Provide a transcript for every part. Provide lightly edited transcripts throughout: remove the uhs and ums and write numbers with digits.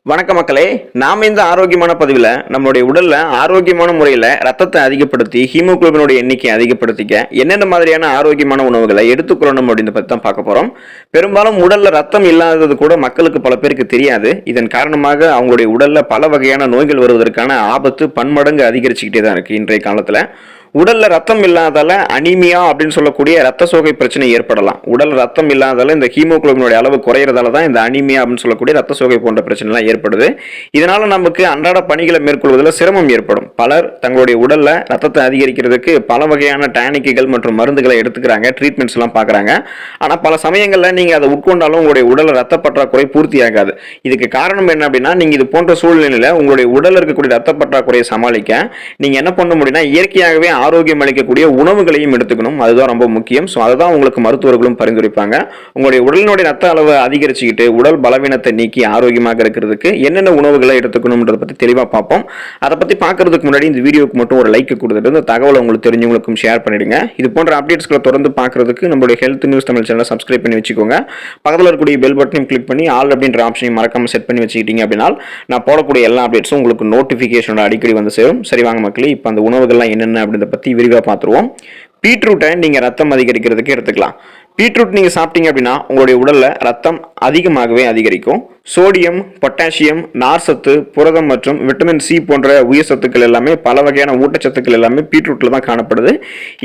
வணக்க மக்களே, நாம் இந்த ஆரோக்கியமான பதிவில் நம்மளுடைய உடல்ல ஆரோக்கியமான முறையில் ரத்தத்தை அதிகப்படுத்தி ஹீமோகுளோபினுடைய எண்ணிக்கையை அதிகப்படுத்திக்க என்னென்ன மாதிரியான ஆரோக்கியமான உணவுகளை எடுத்துக்கொள்ளணும் அப்படின்னு பற்றி தான் பார்க்க போகிறோம். பெரும்பாலும் உடல்ல ரத்தம் இல்லாதது கூட மக்களுக்கு பல பேருக்கு தெரியாது. இதன் காரணமாக அவங்களுடைய உடல்ல பல வகையான நோய்கள் வருவதற்கான ஆபத்து பன்மடங்கு அதிகரிச்சுக்கிட்டே தான் இருக்கு. இன்றைய காலத்தில் உடல்ல ரத்தம் இல்லாதால அனீமியா அப்படின்னு சொல்லக்கூடிய ரத்த சோகை பிரச்சனை ஏற்படலாம். உடல் ரத்தம் இல்லாதால இந்த ஹீமோகுளோபினுடைய அளவு குறையறதால தான் இந்த அனீமியா அப்படின்னு சொல்லக்கூடிய ரத்த சோகை போன்ற பிரச்சனைலாம் ஏற்படுது. இதனால நமக்கு அன்றாட பணிகளை மேற்கொள்வதில் சிரமம் ஏற்படும். பலர் தங்களுடைய உடல்ல ரத்தத்தை அதிகரிக்கிறதுக்கு பல வகையான டானிக்குகள் மற்றும் மருந்துகளை எடுத்துக்கிறாங்க, ட்ரீட்மெண்ட்ஸ் எல்லாம் பார்க்குறாங்க. ஆனால் பல சமயங்களில் நீங்கள் அதை உட்கொண்டாலும் உங்களுடைய உடல் ரத்த பற்றாக்குறை பூர்த்தி ஆகாது. இதுக்கு காரணம் என்ன அப்படின்னா, நீங்கள் இது போன்ற சூழ்நிலையில் உங்களுடைய உடல் இருக்கக்கூடிய ரத்த பற்றாக்குறையை சமாளிக்க நீங்கள் என்ன பண்ண முடியும்னா, இயற்கையாகவே ஆரோக்கியம் அளிக்கக்கூடிய உணவுகளையும் எடுத்துக்கணும். அதுதான் ரொம்ப முக்கியம். ஸோ அதுதான் உங்களுக்கு மருத்துவர்களும் பரிந்துரைப்பாங்க. உங்களுடைய உடலினுடைய ரத்த அளவை அதிகரிச்சுக்கிட்டு உடல் பலவீனத்தை நீக்கி ஆரோக்கியமாக இருக்கிறதுக்கு என்னென்ன உணவுகளை எடுத்துக்கணும்ன்றதை பற்றி தெளிவாக பார்ப்போம். அதை பற்றி பார்க்கறதுக்கு முன்னாடி இந்த வீடியோக்கு மட்டும் ஒரு லைக் கொடுத்துட்டு இந்த தகவலை உங்களுக்கு தெரிஞ்சவங்களுக்கும் ஷேர் பண்ணிடுங்க. இது போன்ற அப்டேட்ஸ்களை தொடர்ந்து பார்க்கறதுக்கு நம்மளுடைய ஹெல்த் நியூஸ் தமிழ் சேனலை சப்ஸ்கிரைப் பண்ணி வச்சுக்கோங்க. பக்கத்தில் இருக்கக்கூடிய பெல் பட்டனையும் கிளிக் பண்ணி ஆல் அப்படின்ற ஆப்ஷனையும் மறக்காம செட் பண்ணி வச்சுக்கிட்டீங்க அப்படின்னா நான் போடக்கூடிய எல்லா அப்டேட்ஸும் உங்களுக்கு நோட்டிஃபிகேஷனோட அடிக்கடி வந்து சேரும். சரி வாங்க மக்களே, இப்போ அந்த உணவுகள்லாம் என்னென்ன அப்படின்றத பற்றி விரிவாக பார்த்துருவோம். பீட்ரூட்டை நீங்கள் ரத்தம் அதிகரிக்கிறதுக்கு எடுத்துக்கலாம். பீட்ரூட் நீங்கள் சாப்பிட்டீங்க அப்படின்னா உங்களுடைய உடலில் ரத்தம் அதிகமாகவே அதிகரிக்கும். சோடியம், பொட்டாசியம், நார்சத்து, புரதம் மற்றும் விட்டமின் சி போன்ற உயிர் சத்துக்கள் எல்லாமே பல வகையான ஊட்டச்சத்துக்கள் எல்லாமே பீட்ரூட்டில் தான் காணப்படுது.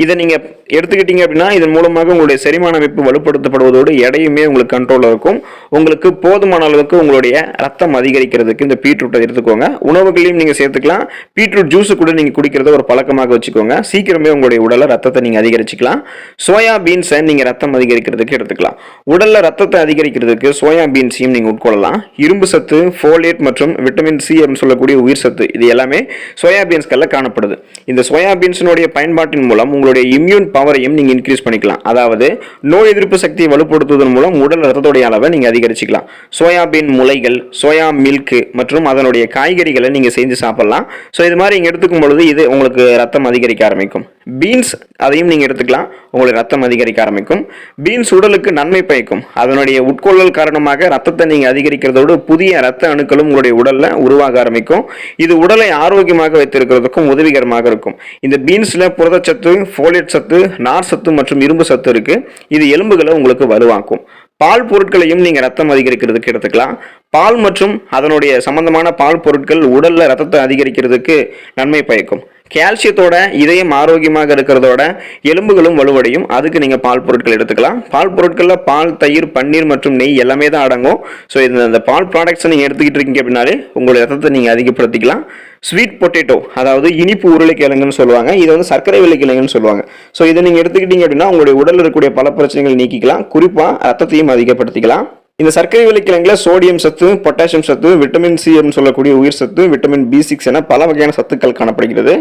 இதை நீங்கள் எடுத்துக்கிட்டீங்க அப்படின்னா இதன் மூலமாக உங்களுடைய செரிமான அமைப்பு வலுப்படுத்தப்படுவதோடு எடையுமே உங்களுக்கு கண்ட்ரோலில் இருக்கும். உங்களுக்கு போதுமான அளவுக்கு உங்களுடைய ரத்தம் அதிகரிக்கிறதுக்கு இந்த பீட்ரூட்டை எடுத்துக்கோங்க. உணவுகளையும் நீங்கள் சேர்த்துக்கலாம். பீட்ரூட் ஜூஸு கூட நீங்கள் குடிக்கிறத ஒரு பழக்கமாக வச்சுக்கோங்க. சீக்கிரமே உங்களுடைய உடலில் ரத்தத்தை நீங்கள் அதிகரிச்சுக்கலாம். சோயா பீன்ஸை நீங்கள் ரத்தம் அதிகரிக்கிறதுக்கு எடுத்துக்கலாம். உடலில் ரத்தத்தை அதிகரிக்கிறதுக்கு சோயா பீன்ஸையும் நீங்கள் உட்கொள்ளலாம். இரும்பு சத்து, ஃபோலேட் மற்றும் விட்டமின் சி அப்படின்னு சொல்லக்கூடிய உயிர் சத்து இது எல்லாமே சோயாபீன்ஸ்களில் காணப்படுது. இந்த சோயாபீன்ஸினுடைய பயன்பாட்டின் மூலம் உங்களுடைய இம்யூன் பவரையும் நீங்கள் இன்க்ரீஸ் பண்ணிக்கலாம். அதாவது நோய் எதிர்ப்பு சக்தியை வலுப்படுத்துவதன் மூலம் உடல் ரத்தத்துடைய அளவை நீங்கள் அதிகரிச்சுக்கலாம். சோயாபீன் முளைகள், சோயா மில்க் மற்றும் அதனுடைய காய்கறிகளை நீங்கள் செஞ்சு சாப்பிடலாம். ஸோ இது மாதிரி நீங்கள் எடுத்துக்கும் பொழுது இது உங்களுக்கு ரத்தம் அதிகரிக்க ஆரம்பிக்கும். பீன்ஸ் அதையும் நீங்கள் எடுத்துக்கலாம், உங்களுக்கு ரத்தம் அதிகரிக்க ஆரம்பிக்கும். பீன்ஸ் உடலுக்கு நன்மை பயக்கும். அதனுடைய உட்கொள்ளல் காரணமாக ரத்தத்தை நீங்கள் அதிகரிக்கிறதோடு புதிய ரத்த அணுக்களும் உங்களுடைய உடல்ல உருவாக ஆரம்பிக்கும். இது உடலை ஆரோக்கியமாக வைத்திருக்கிறதுக்கும் உதவிகரமாக இருக்கும். இந்த பீன்ஸ்ல புரதச்சத்து, ஃபோலேட் சத்து, நார் சத்து மற்றும் இரும்பு சத்து இருக்கு. இது எலும்புகளை உங்களுக்கு வலுவாக்கும். பால் பொருட்களையும் நீங்க ரத்தம் அதிகரிக்கிறதுக்கு எடுத்துக்கலாம். பால் மற்றும் அதனுடைய சம்பந்தமான பால் பொருட்கள் உடல்ல ரத்தத்தை அதிகரிக்கிறதுக்கு நன்மை பயக்கும். கால்சியத்தோட இதயம் ஆரோக்கியமாக இருக்கிறதோட எலும்புகளும் வலுவடையும். அதுக்கு நீங்கள் பால் பொருட்கள் எடுத்துக்கலாம். பால் பொருட்களில் பால், தயிர், பன்னீர் மற்றும் நெய் எல்லாமே தான் அடங்கும். ஸோ இந்த பால் ப்ராடக்ட்ஸை நீங்கள் எடுத்துக்கிட்டு இருக்கீங்க அப்படின்னாலே உங்களுடைய ரத்தத்தை நீங்கள் அதிகப்படுத்திக்கலாம். ஸ்வீட் பொட்டேட்டோ, அதாவது இனிப்பு உருளைக்கிழங்குன்னு சொல்லுவாங்க. இதை வந்து சர்க்கரை வெள்ளைக்கிழங்குன்னு சொல்லுவாங்க. ஸோ இதை நீங்கள் எடுத்துக்கிட்டீங்க அப்படின்னா உங்களுடைய உடலில் இருக்கக்கூடிய பல பிரச்சனைகள் நீக்கிக்கலாம். குறிப்பாக ரத்தத்தையும் அதிகப்படுத்திக்கலாம். இந்த சர்க்கரை வெள்ளைக்கிழங்குல சோடியம் சத்து, பொட்டாசியம் சத்து, விட்டமின் சி சொல்லக்கூடிய உயிர் சத்து, விட்டமின் B6 என பல வகையான சத்துக்கள் காணப்படுகிறது.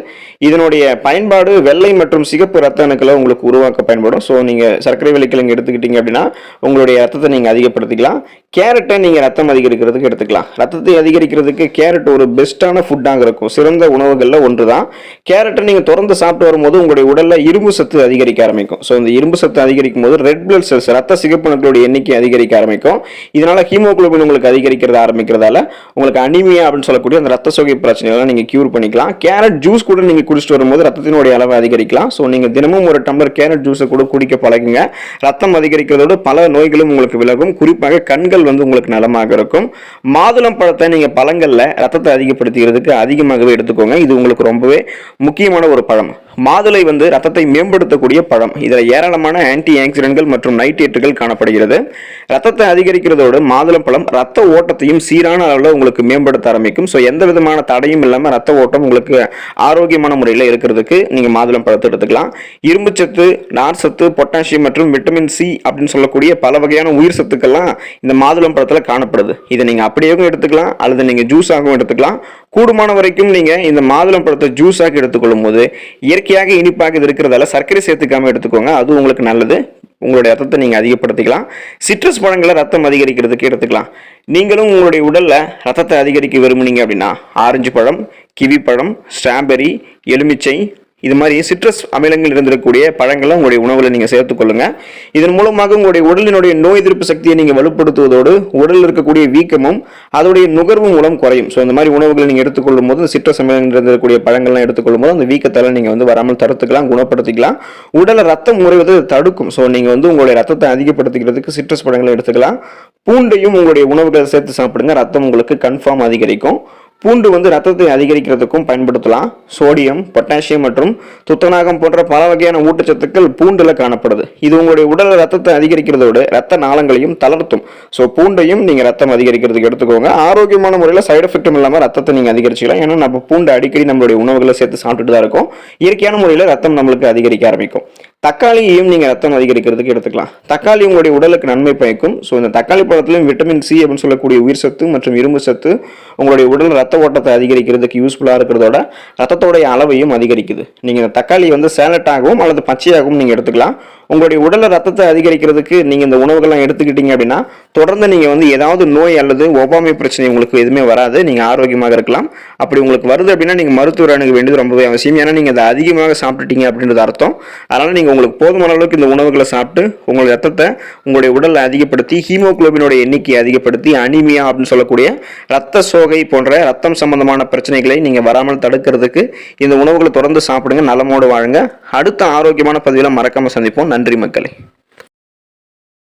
இதனுடைய பயன்பாடு வெள்ளை மற்றும் சிகப்பு ரத்த அணுக்களை உங்களுக்கு உருவாக்க பயன்படும். ஸோ நீங்கள் சர்க்கரை வெள்ளைக்கிழங்கு எடுத்துக்கிட்டீங்க அப்படின்னா உங்களுடைய ரத்தத்தை நீங்கள் அதிகப்படுத்திக்கலாம். கேரட்டை நீங்கள் ரத்தம் அதிகரிக்கிறதுக்கு எடுத்துக்கலாம். ரத்தத்தை அதிகரிக்கிறதுக்கு கேரட் ஒரு பெஸ்ட்டான ஃபுட்டாக இருக்கும். சிறந்த உணவுகளில் ஒன்று தான். கேரட்டை நீங்கள் தொடர்ந்து சாப்பிட்டு வரும்போது உங்களுடைய உடலில் இரும்பு சத்து அதிகரிக்க ஆரம்பிக்கும். ஸோ இந்த இரும்பு சத்து அதிகரிக்கும் போது ரெட் பிளட் செல்ஸ், ரத்த சிகப்பு அணுக்களுடைய எண்ணிக்கை அதிகரிக்க ஆரம்பிக்கும். இதனால ஹீமோகுளோபின் உங்களுக்கு அதிகரிக்கிறது ஆரம்பிக்கிறதால உங்களுக்கு அனீமியா அப்படின்னு சொல்லக்கூடிய அந்த ரத்த சோகை பிரச்சனைகளை நீங்க கியூர் பண்ணிக்கலாம். கேரட் ஜூஸ் கூட நீங்க குடிச்சிட்டு வரும்போது ரத்தத்தினுடைய அளவை அதிகரிக்கலாம். ஸோ நீங்க தினமும் ஒரு டம்ளர் கேரட் ஜூஸை கூட குடிக்க பழகுங்க. ரத்தம் அதிகரிக்கிறதோடு பல நோய்களும் உங்களுக்கு விலகும். குறிப்பாக கண்கள் வந்து உங்களுக்கு நலமாக இருக்கும். மாதுளம் பழத்தை நீங்க பழங்கள்ல ரத்தத்தை அதிகப்படுத்துகிறதுக்கு அதிகமாகவே எடுத்துக்கோங்க. இது உங்களுக்கு ரொம்பவே முக்கியமான ஒரு பழம். மாதுளை வந்து ரத்தத்தை மேம்படுத்தக்கூடிய பழம். இதில் ஏராளமான ஆன்டி ஆக்சிடென்ட்கள் மற்றும் நைட்ரேட்டுகள் காணப்படுகிறது. ரத்தத்தை அதிகரிக்கிறதோடு மாதுளம் பழம் ரத்த ஓட்டத்தையும் சீரான அளவில் உங்களுக்கு மேம்படுத்த ஆரம்பிக்கும். ஸோ எந்த விதமான தடையும் இல்லாமல் ரத்த ஓட்டம் உங்களுக்கு ஆரோக்கியமான முறையில் இருக்கிறதுக்கு நீங்கள் மாதுளம் பழத்தை எடுத்துக்கலாம். இரும்பு சத்து, நார் சத்து, பொட்டாசியம் மற்றும் விட்டமின் சி அப்படின்னு சொல்லக்கூடிய பல வகையான உயிர் சத்துக்கள்லாம் இந்த மாதுளம் பழத்தில் காணப்படுது. இதை நீங்கள் அப்படியேவும் எடுத்துக்கலாம் அல்லது நீங்கள் ஜூஸாகவும் எடுத்துக்கலாம். கூடுமான வரைக்கும் நீங்கள் இந்த மாதுளம் பழத்தை ஜூஸாக எடுத்துக்கொள்ளும் போது இயற்கையாக இனிப்பாக இது இருக்கிறதால சர்க்கரை சேர்த்துக்காம எடுத்துக்கோங்க. அது உங்களுக்கு நல்லது. உங்களுடைய ரத்தத்தை நீங்கள் அதிகப்படுத்திக்கலாம். சிட்ரஸ் பழங்களை ரத்தம் அதிகரிக்கிறதுக்கு எடுத்துக்கலாம். நீங்களும் உங்களுடைய உடலில் ரத்தத்தை அதிகரிக்க விரும்புனீங்க அப்படின்னா ஆரஞ்சு பழம், கிவி பழம், ஸ்ட்ராபெரி, எலுமிச்சை, இது மாதிரி சிட்ரஸ் அமிலங்கள் இருந்திருக்கக்கூடிய பழங்களை உங்களுடைய உணவில் நீங்கள் சேர்த்துக்கொள்ளுங்க. இதன் மூலமாக உங்களுடைய உடலினுடைய நோய் எதிர்ப்பு சக்தியை நீங்கள் வலுப்படுத்துவதோடு உடலில் இருக்கக்கூடிய வீக்கமும் அதோடைய நுகர்வு மூலம் குறையும். ஸோ இந்த மாதிரி உணவுகளை நீங்கள் எடுத்துக்கொள்ளும் போது சிட்ரஸ் அமிலங்கள் இருந்திருக்கக்கூடிய பழங்கள்லாம் எடுத்துக்கொள்ளும் போது அந்த வீக்கத்தால் நீங்கள் வராமல் தடுத்துக்கலாம், குணப்படுத்திக்கலாம். உடலை ரத்தம் உறைவதை தடுக்கும். ஸோ நீங்கள் உங்களுடைய ரத்தத்தை அதிகப்படுத்திக்கிறதுக்கு சிட்ரஸ் பழங்களை எடுத்துக்கலாம். பூண்டையும் உங்களுடைய உணவுகளை சேர்த்து சாப்பிடுங்க, ரத்தம் உங்களுக்கு கன்ஃபார்ம் அதிகரிக்கும். பூண்டு ரத்தத்தை அதிகரிக்கிறதுக்கும் பயன்படுத்தலாம். சோடியம், பொட்டாசியம் மற்றும் துத்தநாகம் போன்ற பல வகையான ஊட்டச்சத்துக்கள் பூண்டுல காணப்படுது. இது உங்களுடைய உடல் ரத்தத்தை அதிகரிக்கிறதோடு ரத்த நாளங்களையும் தளர்த்தும். ஸோ பூண்டையும் நீங்க ரத்தம் அதிகரிக்கிறதுக்கு எடுத்துக்கோங்க. ஆரோக்கியமான முறையில் சைடு எஃபெக்டும் இல்லாமல் ரத்தத்தை நீங்க அதிகரிச்சுக்கலாம். ஏன்னா நம்ம பூண்டு அடிக்கடி நம்மளுடைய உணவுகளை சேர்த்து சாப்பிட்டுட்டு தான் இருக்கும். இயற்கையான முறையில் ரத்தம் நம்மளுக்கு அதிகரிக்க ஆரம்பிக்கும். தக்காளியையும் நீங்கள் ரத்தம் அதிகரிக்கிறதுக்கு எடுத்துக்கலாம். தக்காளி உங்களுடைய உடலுக்கு நன்மை பயக்கும். ஸோ இந்த தக்காளி பழத்திலும் விட்டமின் சி அப்படின்னு சொல்லக்கூடிய உயிர் சத்து மற்றும் இரும்பு சத்து உங்களுடைய உடல் ரத்த ஓட்டத்தை அதிகரிக்கிறதுக்கு யூஸ்ஃபுல்லாக இருக்கிறதோட ரத்தத்தோடைய அளவையும் அதிகரிக்குது. நீங்கள் இந்த தக்காளி சேலட்டாகவும் அல்லது பச்சையாகவும் நீங்கள் எடுத்துக்கலாம். உங்களுடைய உடல் ரத்தத்தை அதிகரிக்கிறதுக்கு நீங்கள் இந்த உணவுகள்லாம் எடுத்துக்கிட்டீங்க அப்படின்னா தொடர்ந்து நீங்கள் ஏதாவது நோய் அல்லது ஒவ்வாமை பிரச்சனை உங்களுக்கு எதுவுமே வராது. நீங்கள் ஆரோக்கியமாக இருக்கலாம். அப்படி உங்களுக்கு வருது அப்படின்னா நீங்கள் மருத்துவர் அணுக வேண்டியது ரொம்பவே அவசியம். ஏன்னா நீங்கள் அதை அதிகமாக சாப்பிட்டுட்டீங்க அப்படின்றது அர்த்தம். அதனால் நீங்கள் உங்களுக்கு போதுமான அளவுக்கு இந்த உணவுகளை சாப்பிட்டு உங்களுடைய ரத்தத்தை உங்களுடைய உடலில் அதிகப்படுத்தி ஹீமோகுளோபினோட எண்ணிக்கையை அதிகப்படுத்தி அனிமியா அப்படின்னு சொல்லக்கூடிய ரத்த சோகை போன்ற ரத்தம் சம்பந்தமான பிரச்சனைகளை நீங்கள் வராமல் தடுக்கிறதுக்கு இந்த உணவுகளை தொடர்ந்து சாப்பிடுங்க, நலமோடு வாழுங்க. அடுத்த ஆரோக்கியமான பதிவில் மறக்காமல் சந்திப்போம். நன்றி மக்களே.